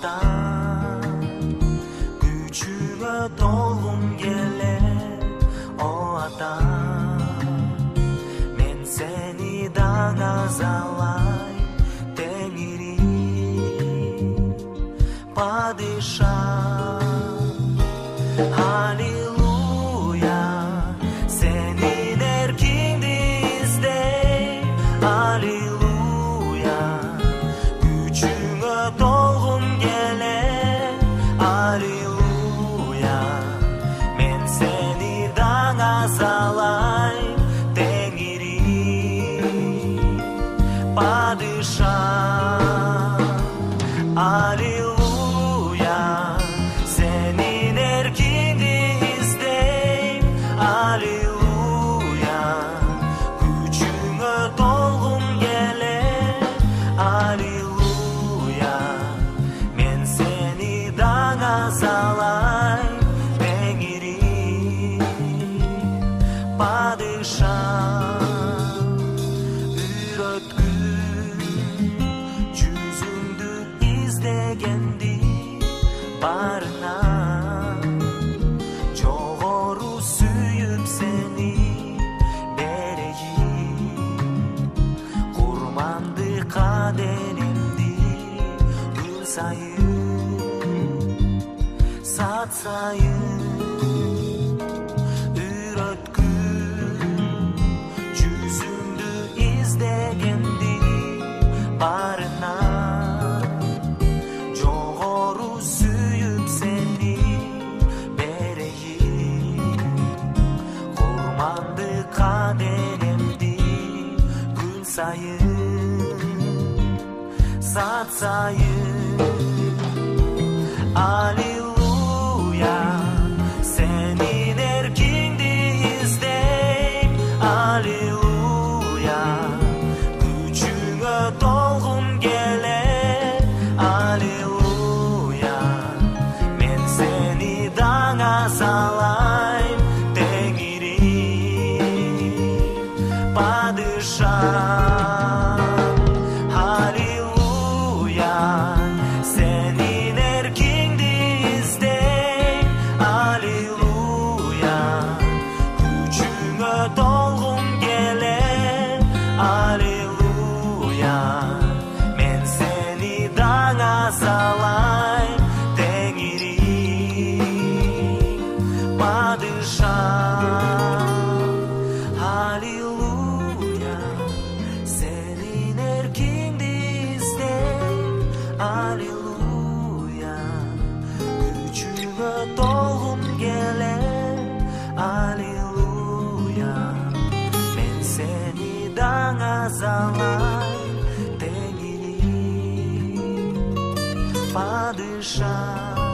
ата күчүңө толгум келет о ата мен сени даңазалайм теңирим падышам аллилуйя сенин эркиңди издейм аллилуйя күчүңө толгум келет аллилуйя мен сени даңазалайм теңирим падышам аллилуйя сенин эркиңди издейм аллилуйя күчүңө толгум келет аллилуйя мен сени даңазалайм теңирим падышам үйрөткүн жүзүңдү издегенди барына жогору сүйүп сени берейин курманды кадеремди күн сайын саат сайын үйрөткүн жүзүңдү издегенди барына жогору сүйүп сени берейин курманды кадеремди күн сайын саат сайын аллилуйя сенин эркиңди издейм аллилуйя күчүңө толгум келет аллилуйя мен сени даңазалайм теңирим падышам аллилуйя сенин эркиңди издейм аллилуйя күчүңө толгум келет аллилуйя мен сени даңазалайм теңирим падышам аллилуйя сенин эркиңди издейм аллилуйя күчүңө толгум келет аллилуйя мен сени даңазалайм теңирим падышам